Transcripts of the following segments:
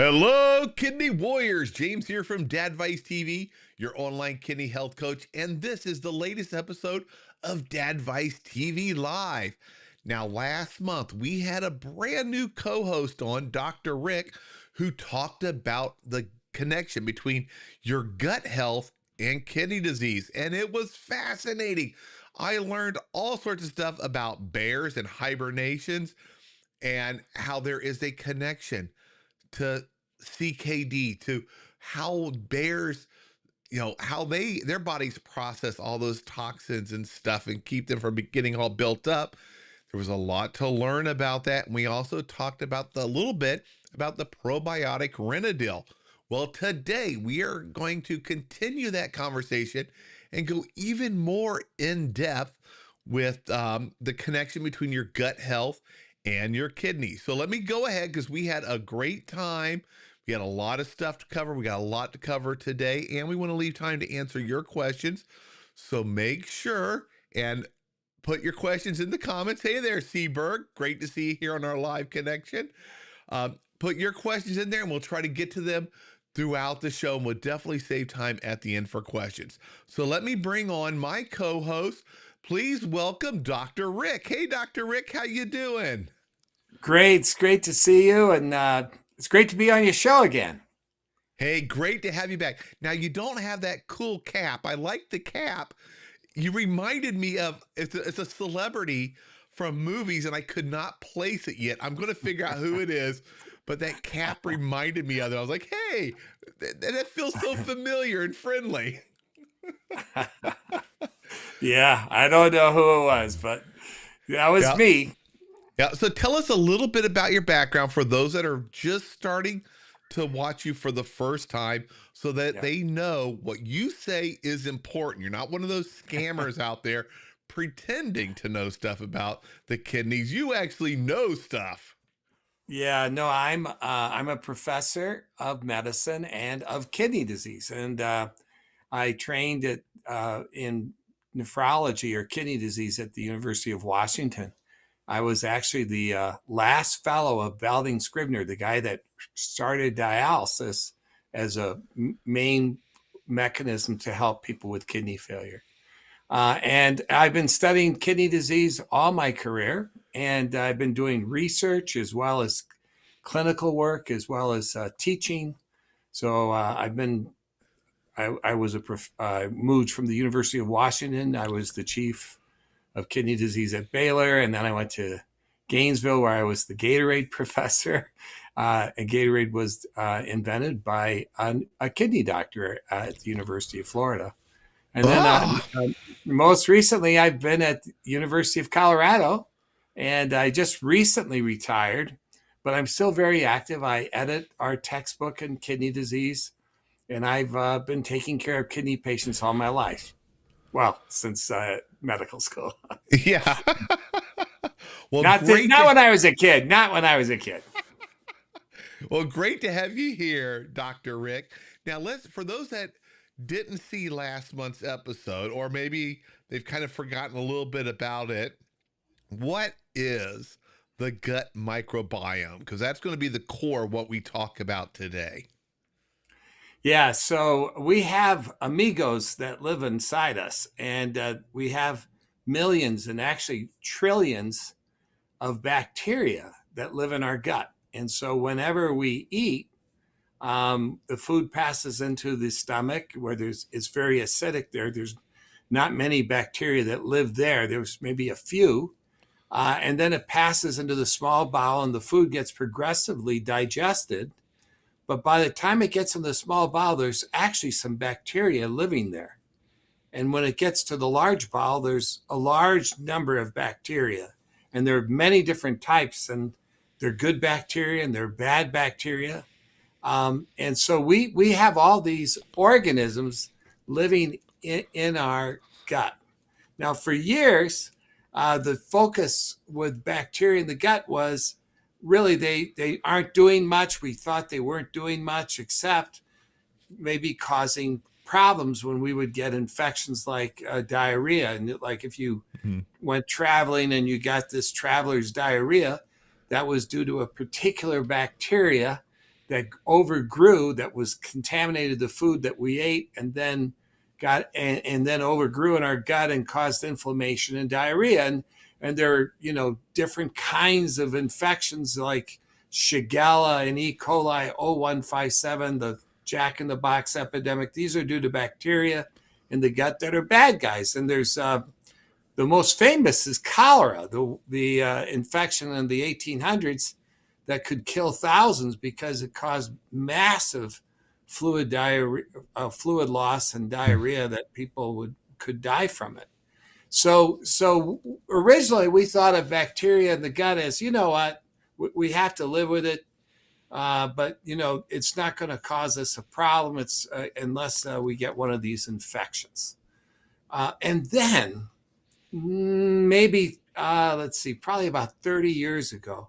Hello, kidney warriors. James here from Dadvice TV, your online kidney health coach, and this is the latest episode of Dadvice TV Live. Now, last month we had a brand new co-host on, Dr. Rick, who talked about the connection between your gut health and kidney disease, and it was fascinating. I learned all sorts of stuff about bears and hibernations and how there is a connection to CKD, to how bears, how their bodies process all those toxins and stuff and keep them from getting all built up. There was a lot to learn about that. And we also talked about a little bit about the probiotic Renadyl. Well, today we are going to continue that conversation and go even more in depth with the connection between your gut health and your kidneys. So let me go ahead because we had a great time. We had a lot of stuff to cover. We got a lot to cover today, and we want to leave time to answer your questions. So make sure and put your questions in the comments. Hey there, Seaberg. Great to see you here on our live connection. Put your questions in there, and we'll try to get to them throughout the show, and we'll definitely save time at the end for questions. So let me bring on my co-host. Please welcome Dr. Rick. Hey, Dr. Rick, how you doing? Great. It's great to see you, and it's great to be on your show again. Hey, great to have you back. Now, you don't have that cool cap. I like the cap. You reminded me of, it's a celebrity from movies, and I could not place it yet. I'm going to figure out who it is, but that cap reminded me of it. I was like, hey, that feels so familiar and friendly. Yeah, I don't know who it was, but that was me. Yeah. So tell us a little bit about your background for those that are just starting to watch you for the first time so that they know what you say is important. You're not one of those scammers out there pretending to know stuff about the kidneys. You actually know stuff. Yeah, no, I'm a professor of medicine and of kidney disease, and I trained in nephrology or kidney disease at the University of Washington. I was actually the last fellow of Balding Scribner, the guy that started dialysis as a main mechanism to help people with kidney failure. And I've been studying kidney disease all my career, and I've been doing research as well as clinical work, as well as teaching. So I moved from the University of Washington. I was the chief of kidney disease at Baylor, and then I went to Gainesville, where I was the Gatorade professor. And Gatorade was invented by a kidney doctor at the University of Florida. And then most recently, I've been at the University of Colorado, and I just recently retired, but I'm still very active. I edit our textbook in kidney disease, and I've been taking care of kidney patients all my life. Well, since medical school. Yeah. Well, not when I was a kid. Not when I was a kid. Well, great to have you here, Dr. Rick. Now, for those that didn't see last month's episode, or maybe they've kind of forgotten a little bit about it, what is the gut microbiome? Because that's going to be the core of what we talk about today. Yeah, so we have amigos that live inside us, and we have millions and actually trillions of bacteria that live in our gut. And so whenever we eat, the food passes into the stomach where it's very acidic there. There's not many bacteria that live there. There's maybe a few. And then it passes into the small bowel, and the food gets progressively digested. But by the time it gets in the small bowel, there's actually some bacteria living there. And when it gets to the large bowel, there's a large number of bacteria. And there are many different types, and they're good bacteria and they're bad bacteria. And so we have all these organisms living in our gut. Now, for years, the focus with bacteria in the gut was really they aren't doing much. We thought they weren't doing much except maybe causing problems when we would get infections like diarrhea. And like if you went traveling and you got this traveler's diarrhea, that was due to a particular bacteria that overgrew, that was contaminated the food that we ate, and then and then overgrew in our gut and caused inflammation and diarrhea. And there are, different kinds of infections like Shigella and E. coli 0157, the Jack in the Box epidemic. These are due to bacteria in the gut that are bad guys. And there's the most famous is cholera, the infection in the 1800s that could kill thousands because it caused massive fluid loss and diarrhea that people could die from it. So originally we thought of bacteria in the gut as, you know what, we have to live with it, but it's not going to cause us a problem. It's unless we get one of these infections, and then maybe let's see, probably about 30 years ago,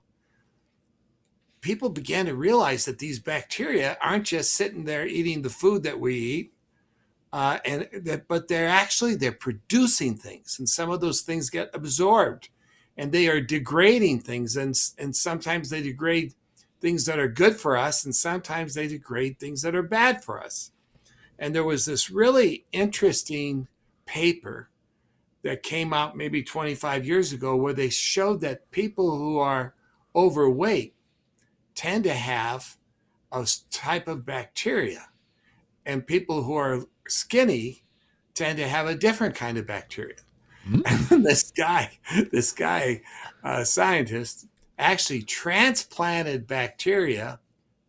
people began to realize that these bacteria aren't just sitting there eating the food that we eat, but they're producing things, and some of those things get absorbed, and they are degrading things, and sometimes they degrade things that are good for us, and sometimes they degrade things that are bad for us. And there was this really interesting paper that came out maybe 25 years ago where they showed that people who are overweight tend to have a type of bacteria, and people who are skinny tend to have a different kind of bacteria. Mm. And this guy, scientist, actually transplanted bacteria.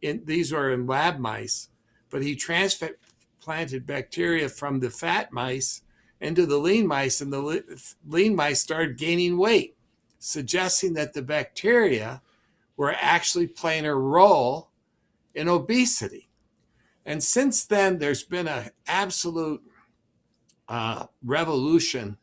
These were in lab mice, but he transplanted bacteria from the fat mice into the lean mice, and the lean mice started gaining weight, suggesting that the bacteria were actually playing a role in obesity. And since then, there's been an absolute revolution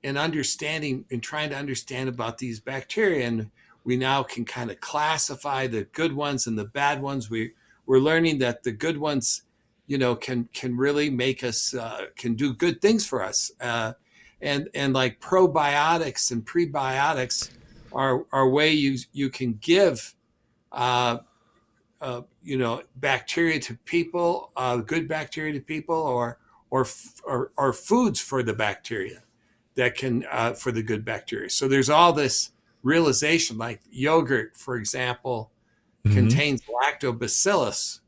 in understanding and trying to understand about these bacteria. And we now can kind of classify the good ones and the bad ones. We're learning that the good ones, can really make us, can do good things for us. And like probiotics and prebiotics are way you can give bacteria to people, good bacteria to people, or foods for the bacteria that can for the good bacteria. So there's all this realization, like yogurt, for example, Mm-hmm. contains lactobacillus,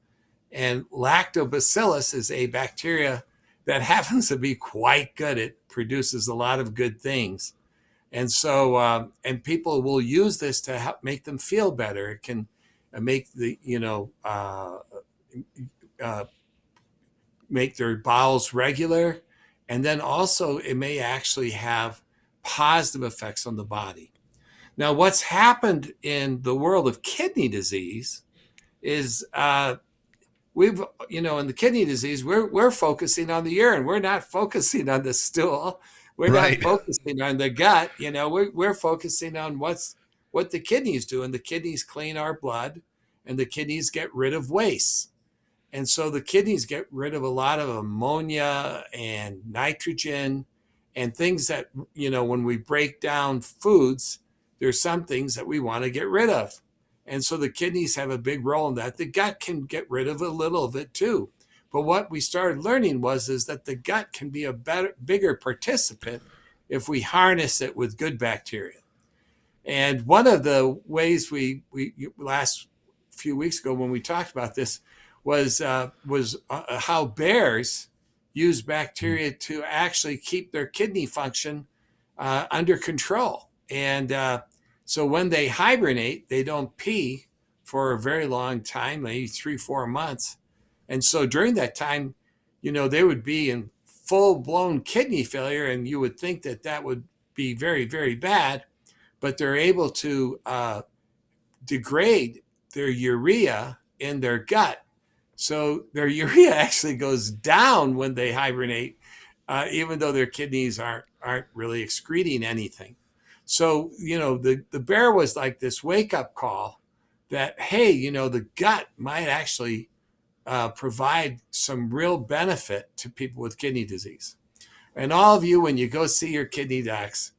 and lactobacillus is a bacteria that happens to be quite good. It produces a lot of good things. And so, and people will use this to help make them feel better. It can make make their bowels regular. And then also it may actually have positive effects on the body. Now, what's happened in the world of kidney disease is in the kidney disease, we're focusing on the urine. We're not focusing on the stool. We're not Right. focusing on the gut. We're focusing on what the kidneys do, and the kidneys clean our blood, and the kidneys get rid of waste. And so the kidneys get rid of a lot of ammonia and nitrogen and things that, when we break down foods, there's some things that we want to get rid of. And so the kidneys have a big role in that. The gut can get rid of a little of it too. But what we started learning is that the gut can be a bigger participant if we harness it with good bacteria. And one of the ways we last few weeks ago when we talked about this was how bears use bacteria to actually keep their kidney function under control. And so when they hibernate, they don't pee for a very long time, maybe 3-4 months. And so during that time, they would be in full-blown kidney failure, and you would think that would be very, very bad. But they're able to degrade their urea in their gut. So their urea actually goes down when they hibernate, even though their kidneys aren't really excreting anything. So, the bear was like this wake-up call that, hey, the gut might actually provide some real benefit to people with kidney disease. And all of you, when you go see your kidney docs,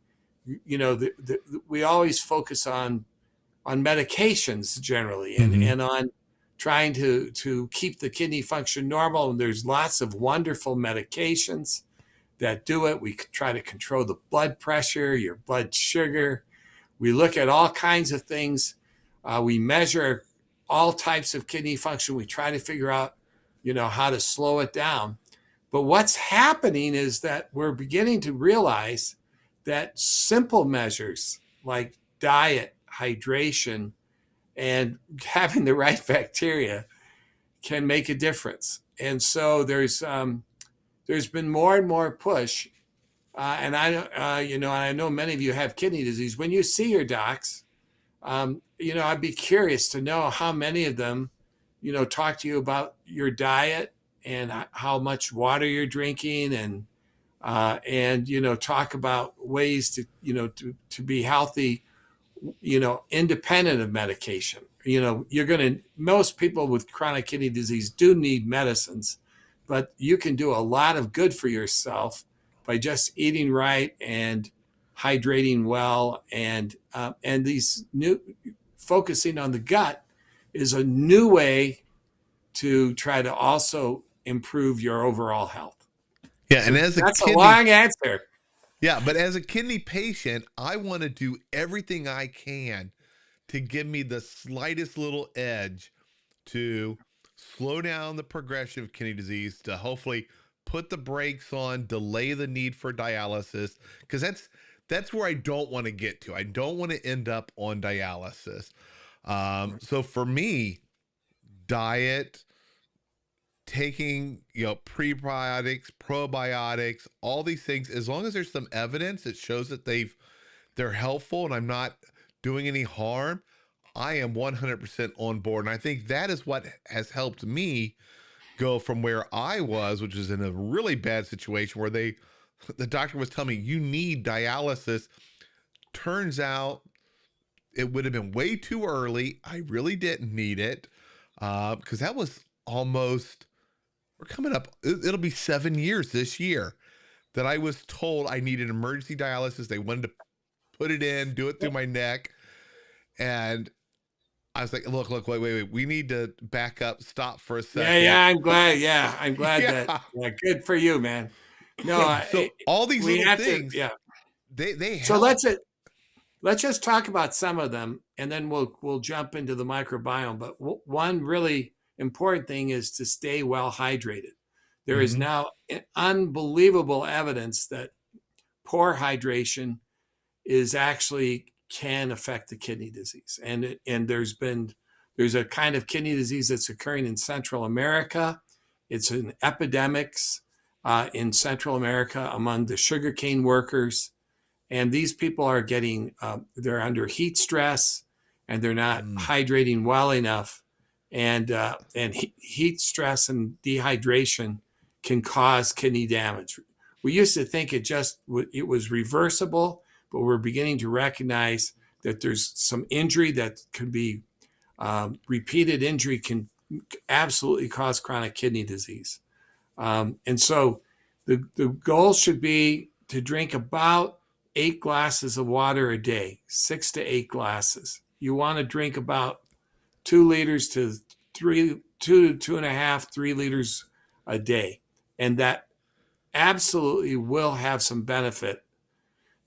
we always focus on medications generally, and on trying to keep the kidney function normal. And there's lots of wonderful medications that do it. We try to control the blood pressure, your blood sugar. We look at all kinds of things. We measure all types of kidney function. We try to figure out, how to slow it down. But what's happening is that we're beginning to realize that simple measures like diet, hydration, and having the right bacteria can make a difference. And so there's been more and more push. And I know many of you have kidney disease. When you see your docs, I'd be curious to know how many of them, talk to you about your diet and how much water you're drinking, and talk about ways to be healthy, independent of medication. Most people with chronic kidney disease do need medicines, but you can do a lot of good for yourself by just eating right and hydrating well, and these new focusing on the gut is a new way to try to also improve your overall health. Yeah, So and as a that's a kidney, long answer. yeah, but as a kidney patient, I want to do everything I can to give me the slightest little edge to slow down the progression of kidney disease, to hopefully put the brakes on, delay the need for dialysis, because that's where I don't want to get to. I don't want to end up on dialysis. So for me, diet, taking prebiotics, probiotics, all these things, as long as there's some evidence that shows that they're helpful and I'm not doing any harm, I am 100% on board. And I think that is what has helped me go from where I was, which is in a really bad situation where the doctor was telling me you need dialysis. Turns out it would have been way too early. I really didn't need it, because that was almost, we're coming up, it'll be 7 years this year that I was told I needed emergency dialysis. They wanted to put it in, do it through my neck. And I was like, look, wait. We need to back up, stop for a second. I'm glad. Yeah, I'm glad that. Yeah. Yeah, good for you, man. No, So all these we little have to. things, Yeah. they So help. let's just talk about some of them, and then we'll jump into the microbiome. But one really important thing is to stay well hydrated. There is Hmm. now unbelievable evidence that poor hydration is actually can affect the kidney disease, and there's a kind of kidney disease that's occurring in Central America. It's an epidemics in Central America among the sugarcane workers. And these people are they're under heat stress, and they're not Mm. hydrating well enough. And heat stress and dehydration can cause kidney damage. We used to think it was reversible, but we're beginning to recognize that there's some injury that can be repeated injury can absolutely cause chronic kidney disease. And so the goal should be to drink about 8 glasses of water a day, 6 to 8 glasses. You want to drink about 2 liters to 2.5, 3 liters a day. And that absolutely will have some benefit.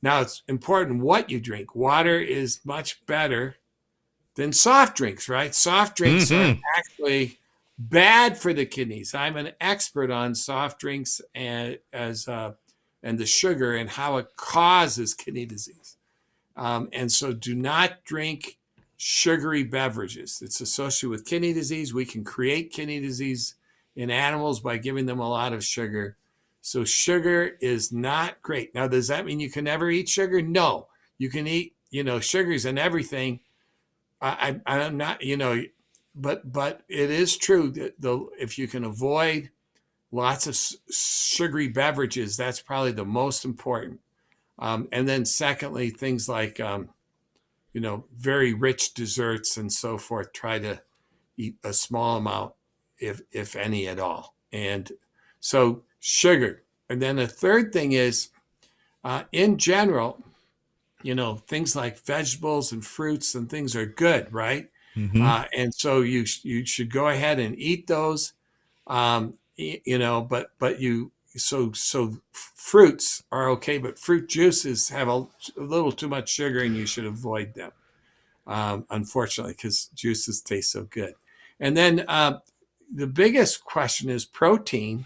Now, it's important what you drink. Water is much better than soft drinks, right? Soft drinks are Hmm. actually bad for the kidneys. I'm an expert on soft drinks and the sugar and how it causes kidney disease. And so do not drink sugary beverages. It's associated with kidney disease. We can create kidney disease in animals by giving them a lot of sugar. So sugar is not great. Now, does that mean you can never eat sugar? No. You can eat, sugars and everything. I'm not, but it is true that if you can avoid lots of sugary beverages, that's probably the most important. And then secondly, things like, very rich desserts and so forth, try to eat a small amount, if any at all. And so sugar. And then the third thing is, in general, things like vegetables and fruits and things are good, right? Mm-hmm. And so you should go ahead and eat those. But fruits are okay, but fruit juices have a little too much sugar, and you should avoid them. Unfortunately, because juices taste so good. And then the biggest question is protein.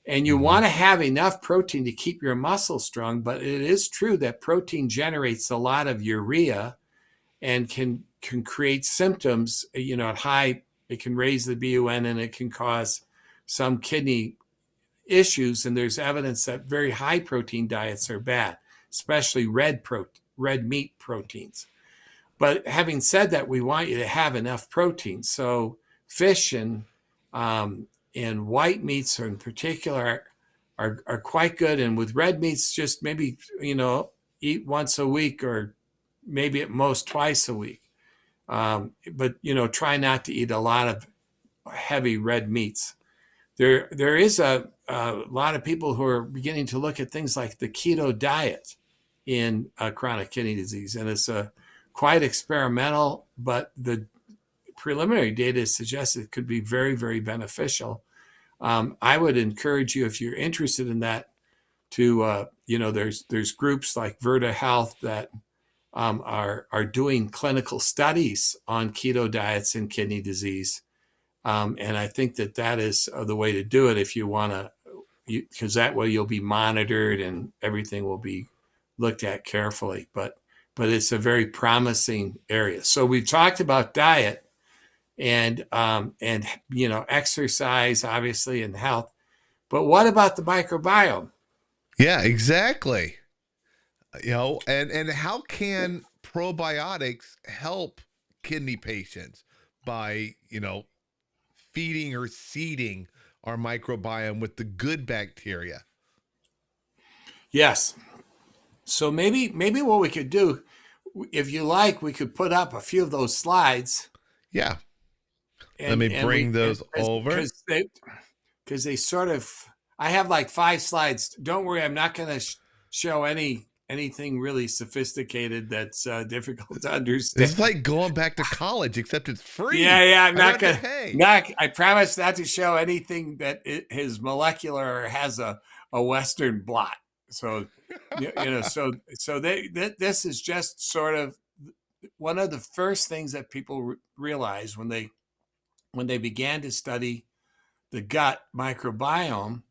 And you Mm-hmm. want to have enough protein to keep your muscles strong. But it is true that protein generates a lot of urea and can create symptoms, at high. It can raise the BUN, and it can cause some kidney issues. And there's evidence that very high protein diets are bad, especially red meat proteins. But having said that, we want you to have enough protein. So fish and white meats in particular are quite good. And with red meats, just maybe, eat once a week, or maybe at most twice a week. But try not to eat a lot of heavy red meats. There is a lot of people who are beginning to look at things like the keto diet in chronic kidney disease, and it's quite experimental, but the preliminary data suggests it could be very, very beneficial. I would encourage you, if you're interested in that, to there's groups like Virta Health that are doing clinical studies on keto diets in kidney disease. And I think that is the way to do it if you want to, because that way you'll be monitored and everything will be looked at carefully. But it's a very promising area. So we've talked about diet and exercise, obviously, and health. But what about the microbiome? Yeah, exactly. And how can probiotics help kidney patients by, feeding or seeding our microbiome with the good bacteria? Yes. So maybe what we could do, if you like, we could put up a few of those slides, Yeah. Let and me and we bring those over. because they sort of, I have like 5 slides. Don't worry, I'm not going to show anything really sophisticated that's difficult to This is understand. like going back to college, except it's Yeah, free. yeah, I'm I don't not have to gonna. pay. Not. I promise not to show anything that is molecular or has a Western blot. So, this is just sort of one of the first things that people realized when they began to study the gut microbiome,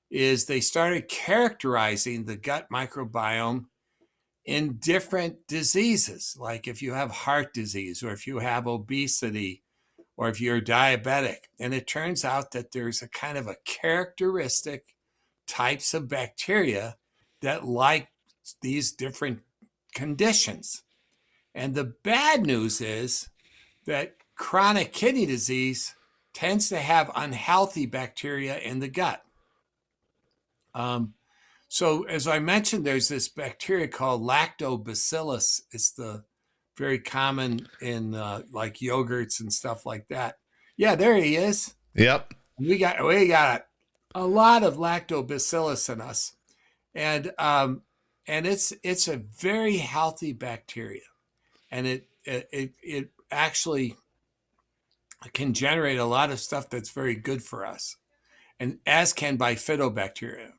is they started characterizing the gut microbiome in different diseases. Like if you have heart disease, or if you have obesity, or if you're diabetic. And it turns out that there's a kind of a characteristic types of bacteria that like these different conditions. And the bad news is that chronic kidney disease tends to have unhealthy bacteria in the gut. So as I mentioned, there's this bacteria called lactobacillus. It's the very common in like yogurts and stuff like that. Yeah, there he is. Yep. We got a lot of lactobacillus in us, and it's a very healthy bacteria, and it actually can generate a lot of stuff that's very good for us, and as can bifidobacteria.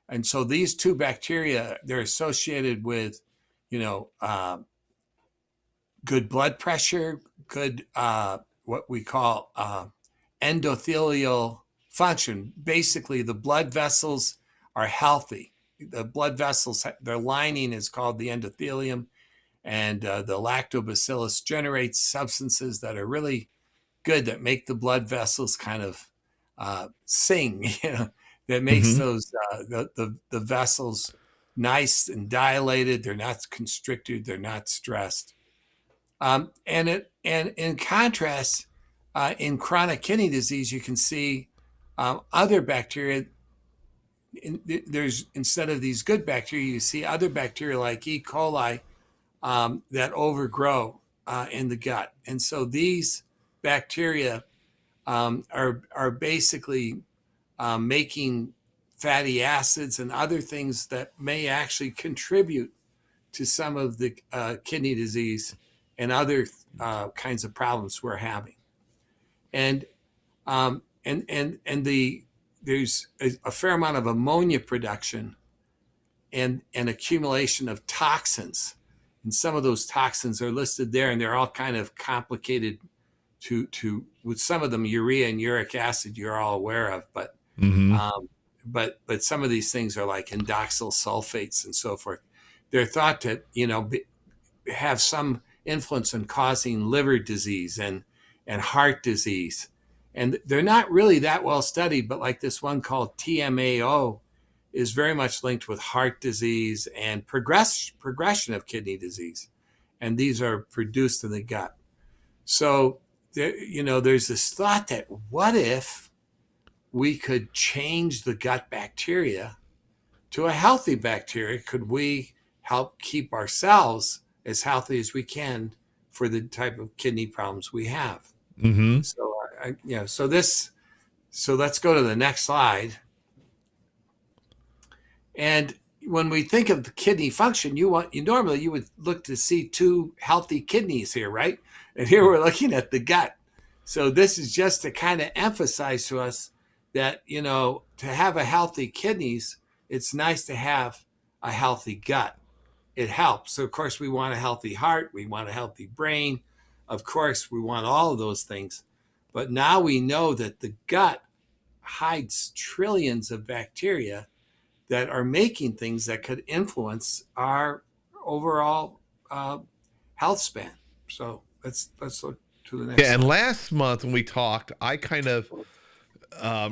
And so these two bacteria, they're associated with, you know, good blood pressure, good what we call endothelial function. Basically, the blood vessels are healthy. The blood vessels, their lining is called the endothelium, and the lactobacillus generates substances that are really good, that make the blood vessels kind of sing, that makes Mm-hmm. those the vessels nice and dilated. They're not constricted. They're not stressed. And in contrast, in chronic kidney disease, you can see other bacteria. There's, instead of these good bacteria, you see other bacteria like E. coli that overgrow in the gut, and so these bacteria are basically making fatty acids and other things that may actually contribute to some of the kidney disease and other kinds of problems we're having. And there's a fair amount of ammonia production and accumulation of toxins. And some of those toxins are listed there, and they're all kind of complicated to with some of them, urea and uric acid you're all aware of, Mm-hmm. um, but some of these things are like indoxyl sulfates and so forth. They're thought to have some influence in causing liver disease and heart disease, and they're not really that well studied. But like this one called TMAO is very much linked with heart disease and progression of kidney disease, and these are produced in the gut. So there's this thought that what if we could change the gut bacteria to a healthy bacteria? Could we help keep ourselves as healthy as we can for the type of kidney problems we have? Mm-hmm. So, so let's go to the next slide. And when we think of the kidney function, you would look to see two healthy kidneys here, right? And here we're looking at the gut. So this is just to kind of emphasize to us that, to have a healthy kidneys, it's nice to have a healthy gut. It helps. So of course we want a healthy heart, we want a healthy brain. Of course, we want all of those things. But now we know that the gut hides trillions of bacteria that are making things that could influence our overall health span. So let's look to the next Yeah, and slide. last month when we talked, I kind of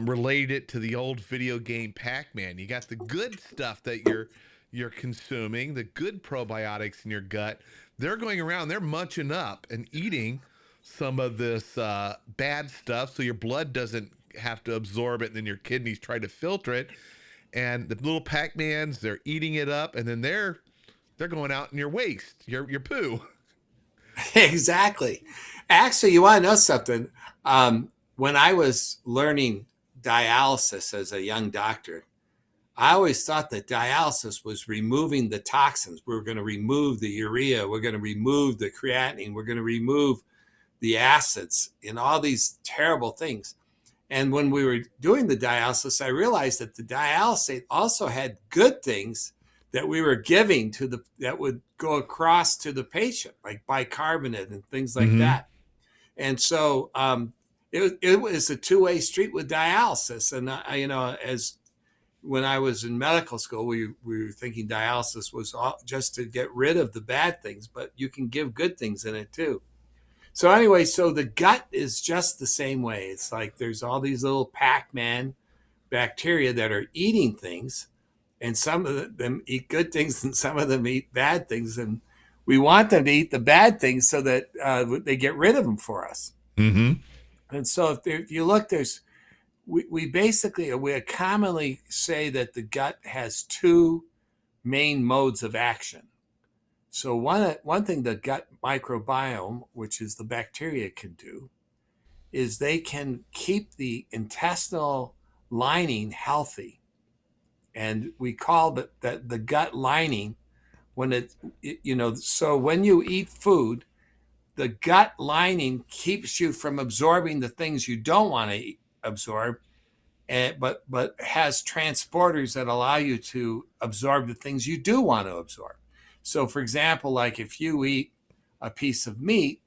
related it to the old video game Pac-Man. You got the good stuff that you're consuming, the good probiotics in your gut. They're going around, they're munching up and eating some of this bad stuff, so your blood doesn't have to absorb it, and then your kidneys try to filter it. And the little Pac-Mans, they're eating it up, and then they're going out in your waste, your poo. Exactly. Actually, you want to know something? When I was learning dialysis as a young doctor, I always thought that dialysis was removing the toxins. We're going to remove the urea. We're going to remove the creatinine. We're going to remove the acids and all these terrible things. And when we were doing the dialysis, I realized that the dialysate also had good things that we were giving that would go across to the patient, like bicarbonate and things like Mm-hmm. that. And so it was a two-way street with dialysis. And as when I was in medical school, we were thinking dialysis was just to get rid of the bad things, but you can give good things in it too. So anyway, so the gut is just the same way. It's like there's all these little Pac-Man bacteria that are eating things, and some of them eat good things and some of them eat bad things. And we want them to eat the bad things so that they get rid of them for us. Mm-hmm. And so if you look, we commonly say that the gut has two main modes of action. So one thing the gut microbiome, which is the bacteria, can do is they can keep the intestinal lining healthy. And we call that the gut lining so when you eat food, the gut lining keeps you from absorbing the things you don't want to absorb, but has transporters that allow you to absorb the things you do want to absorb. So for example, like if you eat a piece of meat,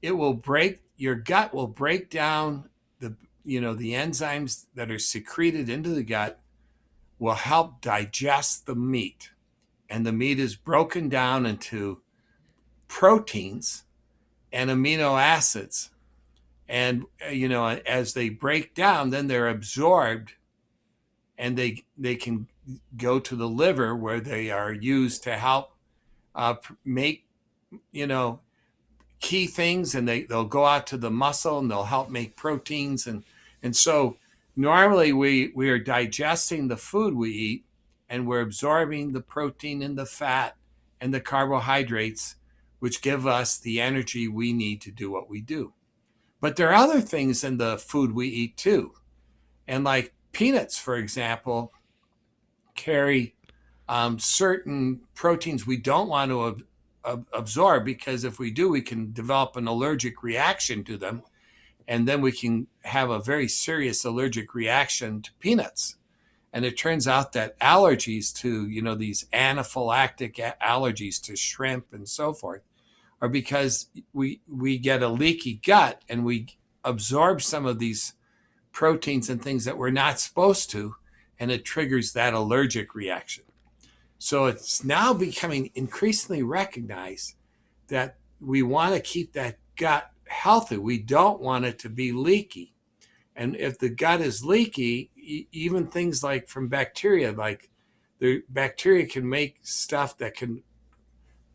your gut will break down the enzymes that are secreted into the gut will help digest the meat, and the meat is broken down into proteins and amino acids, and as they break down, then they're absorbed, and they can go to the liver where they are used to help make you know key things, and they'll go out to the muscle and they'll help make proteins, and so normally we are digesting the food we eat, and we're absorbing the protein and the fat and the carbohydrates, which give us the energy we need to do what we do. But there are other things in the food we eat too, and like peanuts, for example, carry certain proteins we don't want to absorb, because if we do, we can develop an allergic reaction to them, and then we can have a very serious allergic reaction to peanuts. And it turns out that allergies to, these anaphylactic allergies to shrimp and so forth are because we get a leaky gut and we absorb some of these proteins and things that we're not supposed to, and it triggers that allergic reaction. So it's now becoming increasingly recognized that we want to keep that gut healthy. We don't want it to be leaky. And if the gut is leaky, even things like from bacteria, like the bacteria can make stuff that can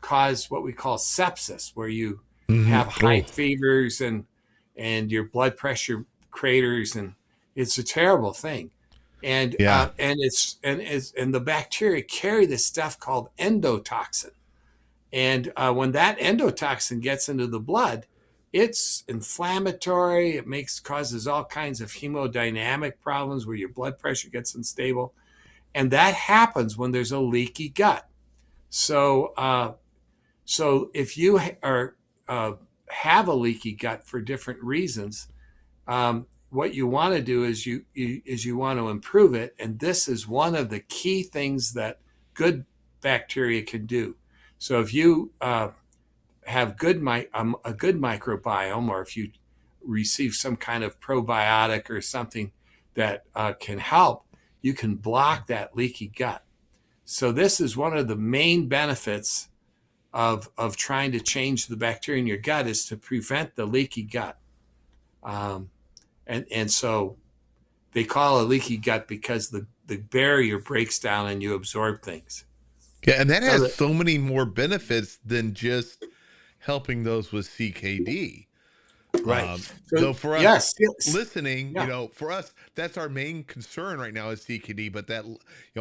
cause what we call sepsis, where you have high Oh, fevers and your blood pressure craters, and it's a terrible thing. And yeah. and the bacteria carry this stuff called endotoxin. And when that endotoxin gets into the blood, it's inflammatory. It causes all kinds of hemodynamic problems where your blood pressure gets unstable, and that happens when there's a leaky gut. So, so if you have a leaky gut for different reasons, what you want to do is you want to improve it, and this is one of the key things that good bacteria can do. So if you have a good microbiome, or if you receive some kind of probiotic or something that can help, you can block that leaky gut. So this is one of the main benefits of trying to change the bacteria in your gut, is to prevent the leaky gut. Um, and so they call it a leaky gut because the barrier breaks down and you absorb things. Yeah, and that So has so many more benefits than just helping those with CKD. right. So Though for us yes, yes, listening, yeah, for us, that's our main concern right now is CKD. But that,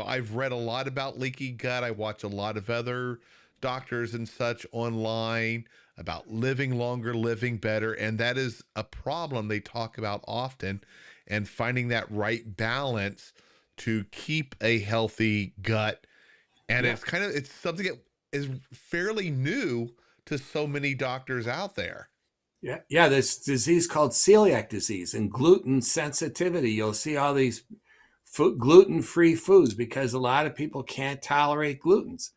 I've read a lot about leaky gut. I watch a lot of other doctors and such online about living longer, living better. And that is a problem they talk about often, and finding that right balance to keep a healthy gut. And yeah, it's something that is fairly new to so many doctors out there. yeah, yeah. This disease called celiac disease and gluten sensitivity. You'll see all these gluten-free foods because a lot of people can't tolerate glutens.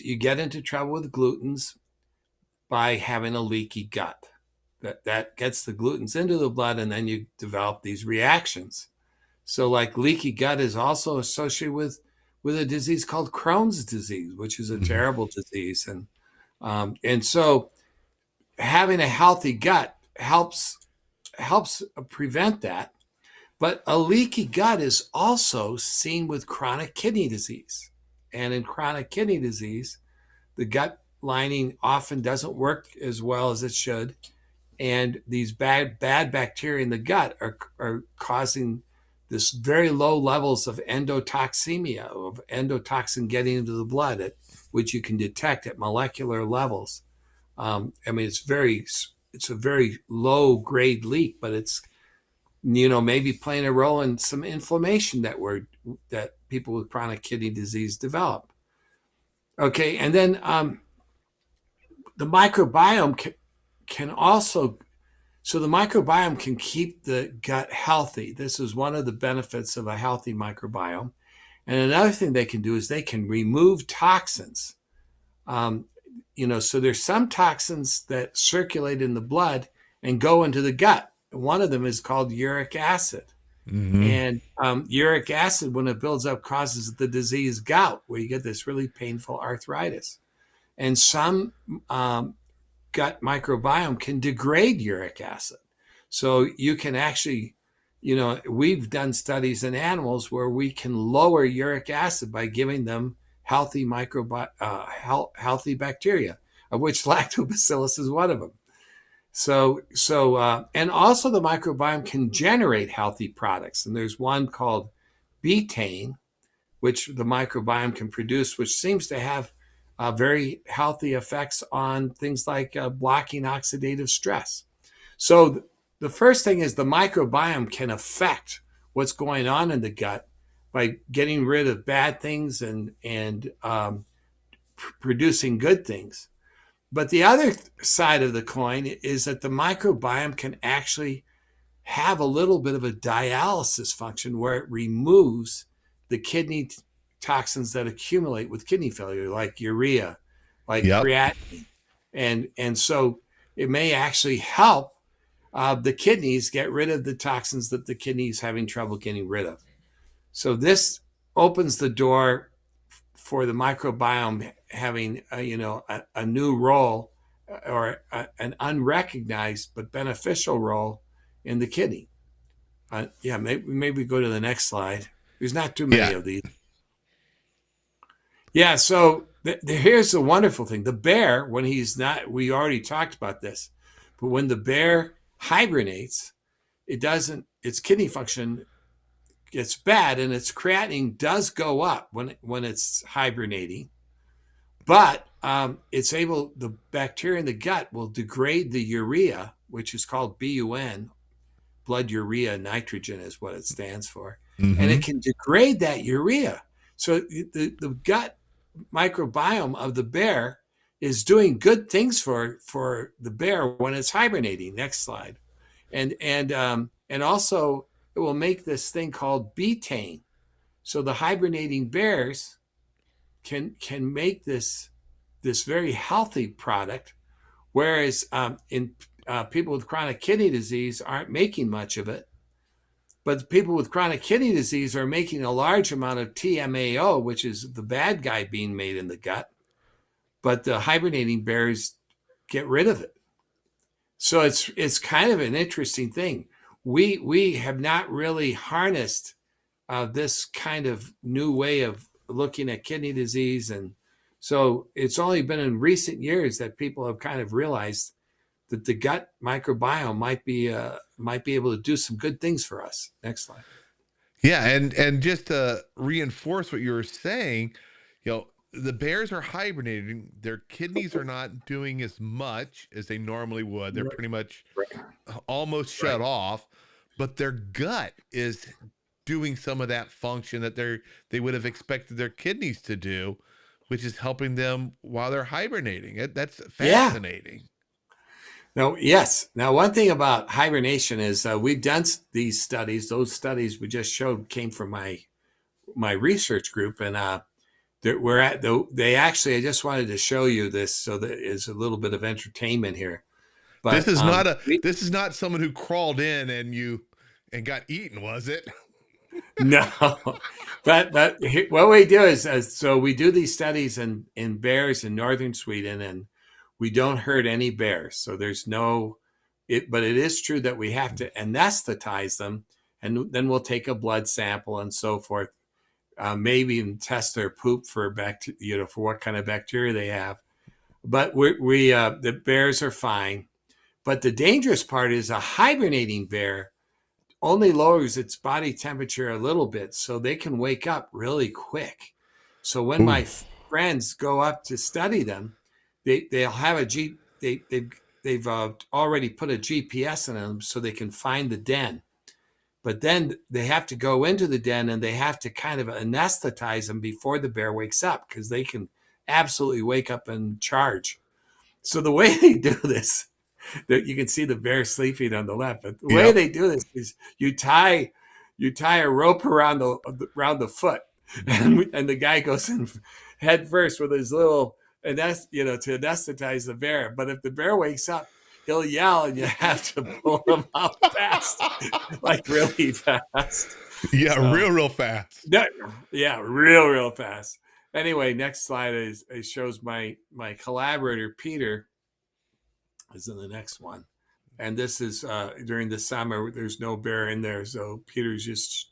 You get into trouble with glutens by having a leaky gut. That gets the glutens into the blood, and then you develop these reactions. So, like, leaky gut is also associated with a disease called Crohn's disease, which is a Mhm. terrible disease, and so having a healthy gut helps prevent that. But a leaky gut is also seen with chronic kidney disease, and in chronic kidney disease, the gut lining often doesn't work as well as it should, and these bad bacteria in the gut are causing this very low levels of endotoxemia, of endotoxin getting into the blood, which you can detect at molecular levels. I mean, it's a very low grade leak, but it's maybe playing a role in some inflammation that people with chronic kidney disease develop. Okay, and then the microbiome can also so the microbiome can keep the gut healthy. This is one of the benefits of a healthy microbiome. And another thing they can do is they can remove toxins. Um, so there's some toxins that circulate in the blood and go into the gut. One of them is called uric acid. Hmm. And uric acid, when it builds up, causes the disease gout, where you get this really painful arthritis. And some gut microbiome can degrade uric acid. So you can actually, we've done studies in animals where we can lower uric acid by giving them healthy healthy bacteria, of which lactobacillus is one of them. And also the microbiome can generate healthy products. And there's one called betaine, which the microbiome can produce, which seems to have very healthy effects on things like blocking oxidative stress. So the first thing is the microbiome can affect what's going on in the gut by getting rid of bad things and producing good things. But the other side of the coin is that the microbiome can actually have a little bit of a dialysis function where it removes the kidney toxins that accumulate with kidney failure, like urea, like Yep. creatinine. And so it may actually help the kidneys get rid of the toxins that the kidney is having trouble getting rid of. So this opens the door for the microbiome having a new role, or an unrecognized but beneficial role in the kidney. Yeah, maybe go to the next slide. There's not too many Yeah. of these. Yeah, so here's the wonderful thing. The bear, when he's not, we already talked about this, but when the bear hibernates, its kidney function gets bad, and its creatinine does go up when it's hibernating. But the bacteria in the gut will degrade the urea, which is called BUN, blood urea nitrogen is what it stands for. And it Mm-hmm. can degrade that urea. So the gut microbiome of the bear is doing good things for the bear when it's hibernating. Next slide. And also it will make this thing called betaine. So the hibernating bears can make this very healthy product, whereas in people with chronic kidney disease aren't making much of it. But the people with chronic kidney disease are making a large amount of TMAO, which is the bad guy being made in the gut. But the hibernating bears get rid of it. So it's kind of an interesting thing. We have not really harnessed this kind of new way of looking at kidney disease, and so it's only been in recent years that people have kind of realized that the gut microbiome might be able to do some good things for us. Next slide. Yeah, and just to reinforce what you were saying, the bears are hibernating. Their kidneys are not doing as much as they normally would. They're pretty much Right. almost shut Right. off, but their gut is doing some of that function that they would have expected their kidneys to do, which is helping them while they're hibernating. That's Yeah. fascinating. No, yes. Now, one thing about hibernation is we've done these studies. Those studies we just showed came from my research group, and we're at they actually. I just wanted to show you this so that is a little bit of entertainment here. This But is not a this is not someone who crawled in and got eaten, was it? no, but what we do is so we do these studies in bears in northern Sweden, and we don't hurt any bears. So there's no but it is true that we have to anesthetize them, and then we'll take a blood sample and so forth, maybe even test their poop for for what kind of bacteria they have. But the bears are fine. But the dangerous part is a hibernating bear only lowers its body temperature a little bit, so they can wake up really quick. So when Ooh. my friends go up to study them, they'll have they've already put a GPS in them so they can find the den. But then they have to go into the den and they have to kind of anesthetize them before the bear wakes up, because they can absolutely wake up and charge. So the way they do this, that you can see the bear sleeping on the left, but the way Yep. they do this is you tie a rope around the foot, and the guy goes in head first with his little, and that's to anesthetize the bear. But if the bear wakes up, he'll yell, and you have to pull him out fast, like really fast. Yeah, So real fast. yeah, real fast. Anyway, next slide is shows my collaborator Peter is in the next one. And this is during the summer. There's no bear in there, so Peter's just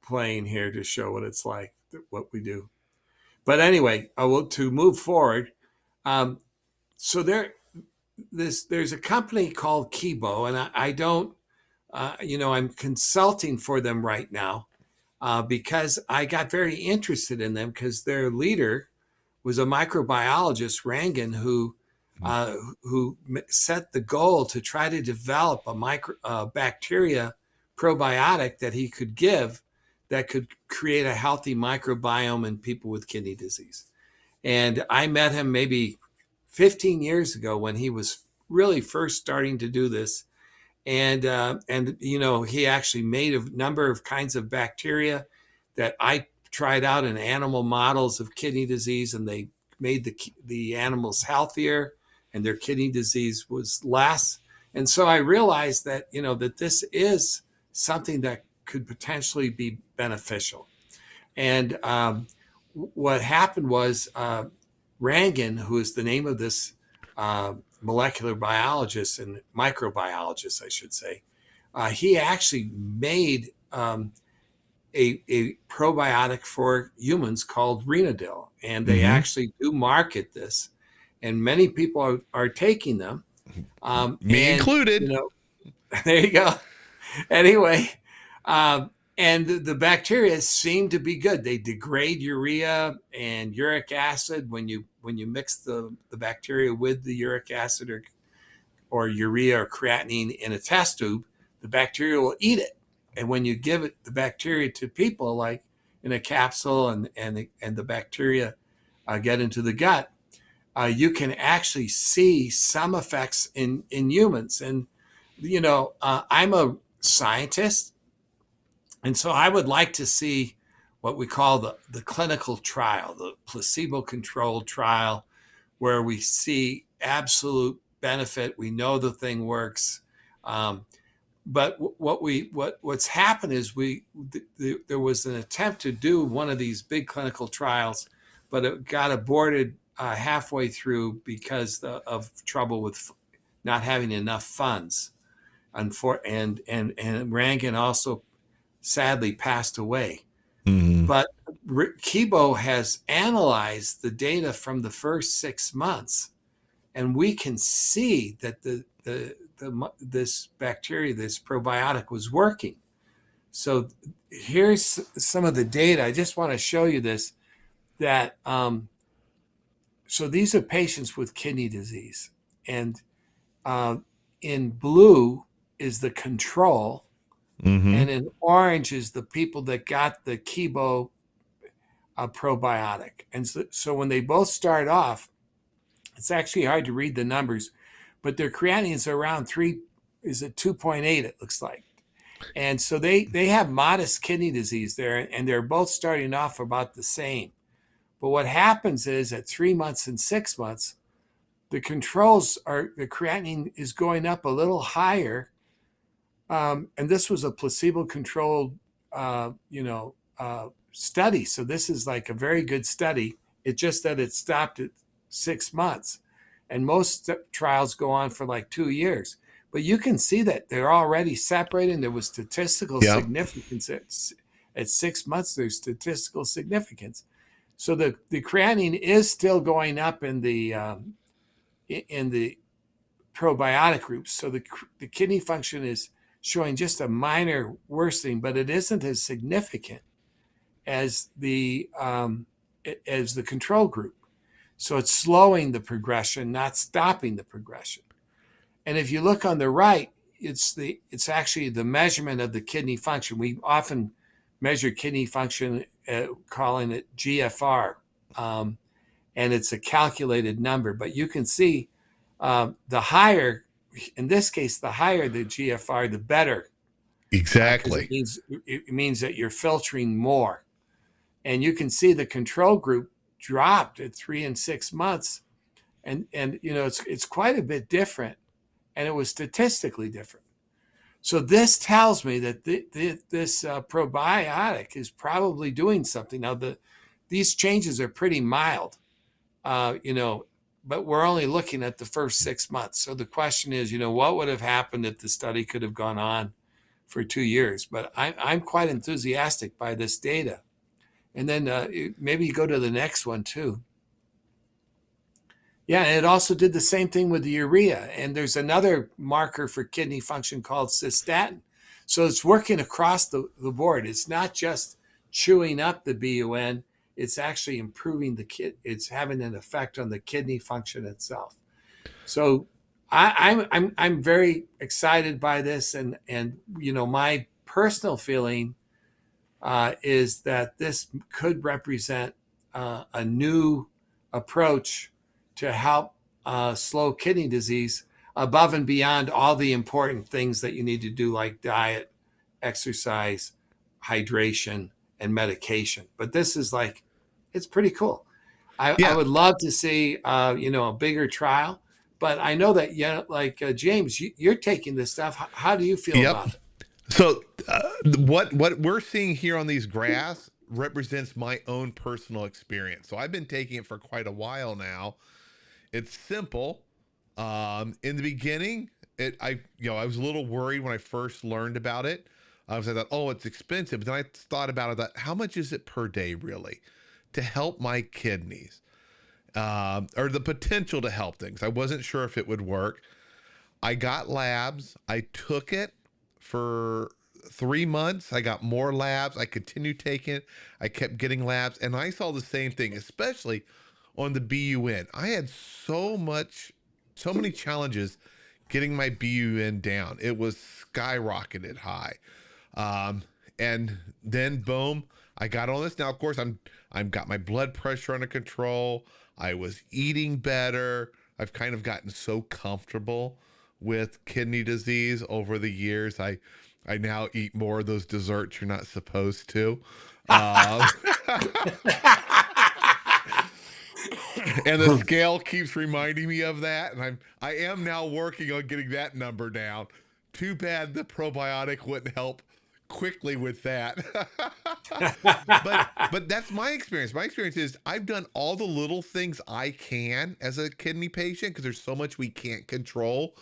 playing here to show what it's like, what we do. But anyway, to move forward, um, so there's a company called Kibo, and I don't, I'm consulting for them right now because I got very interested in them because their leader was a microbiologist, Rangan, who set the goal to try to develop a bacteria probiotic that he could give that could create a healthy microbiome in people with kidney disease. And I met him maybe 15 years ago when he was really first starting to do this. And he actually made a number of kinds of bacteria that I tried out in animal models of kidney disease, and they made the animals healthier, and their kidney disease was less. And so I realized that that this is something that could potentially be beneficial. And what happened was Rangan, who is the name of this molecular biologist and microbiologist, I should say, he actually made a probiotic for humans called Renadyl, and they actually do market this, and many people are taking them. Me included. There you go. Anyway, and the bacteria seem to be good. They degrade urea and uric acid when you mix the bacteria with the uric acid or urea or creatinine in a test tube. The bacteria will eat it, and when you give it the bacteria to people, like in a capsule, and the bacteria get into the gut, you can actually see some effects in humans. And I'm a scientist, and so I would like to see what we call the clinical trial, the placebo-controlled trial, where we see absolute benefit. We know the thing works. But what's happened is there was an attempt to do one of these big clinical trials, but it got aborted halfway through because of trouble with not having enough funds. And Rangan also sadly passed away. But Kibo has analyzed the data from the first 6 months, and we can see that this bacteria, this probiotic, was working. So here's some of the data. I just want to show you this. That so these are patients with kidney disease, and in blue is the control, and in orange is the people that got the Kibo probiotic. And so when they both start off, it's actually hard to read the numbers, but their creatinine is around 3, is it 2.8, it looks like. And so they have modest kidney disease there, and they're both starting off about the same. But what happens is at 3 months and 6 months, the creatinine is going up a little higher. And this was a placebo-controlled, study. So this is like a very good study. It's just that it stopped at 6 months, and most trials go on for like 2 years. But you can see that they're already separating. There was statistical significance at 6 months. There's statistical significance. So the creatinine is still going up in the probiotic groups. So the kidney function is showing just a minor worsening, but it isn't as significant as the control group. So it's slowing the progression, not stopping the progression. And if you look on the right, it's actually the measurement of the kidney function. We often measure kidney function calling it GFR, and it's a calculated number. But you can see the higher, in this case, the higher the GFR, the better. Exactly. It means that you're filtering more. And you can see the control group dropped at 3 and 6 months. And it's quite a bit different. And it was statistically different. So this tells me that this probiotic is probably doing something. Now, these changes are pretty mild, but we're only looking at the first 6 months. So the question is, what would have happened if the study could have gone on for 2 years? But I'm quite enthusiastic by this data. And then maybe you go to the next one too. Yeah, and it also did the same thing with the urea. And there's another marker for kidney function called cystatin. So it's working across the board. It's not just chewing up the BUN. It's actually improving it's having an effect on the kidney function itself. So I'm very excited by this, and my personal feeling is that this could represent a new approach to help slow kidney disease above and beyond all the important things that you need to do, like diet, exercise, hydration, and medication. But this is like, it's pretty cool. I Yeah. would love to see, a bigger trial, but I know that, James, you're taking this stuff. How do you feel Yep. about it? So what we're seeing here on these graphs represents my own personal experience. So I've been taking it for quite a while now. It's simple. In the beginning, I was a little worried when I first learned about it. I thought, oh, it's expensive. But then I thought about it. That how much is it per day really to help my kidneys, or the potential to help things? I wasn't sure if it would work. I got labs. I took it for 3 months. I got more labs. I continued taking it. I kept getting labs, and I saw the same thing, especially on the BUN. I had so many challenges getting my BUN down. It was skyrocketed high. Um, and then boom, I got on this. Now, of course, I'm got my blood pressure under control. I was eating better. I've kind of gotten so comfortable with kidney disease over the years. I now eat more of those desserts you're not supposed to. Um, and the scale keeps reminding me of that, and I am now working on getting that number down. Too bad the probiotic wouldn't help quickly with that. but that's my experience. My experience is I've done all the little things I can as a kidney patient because there's so much we can't control.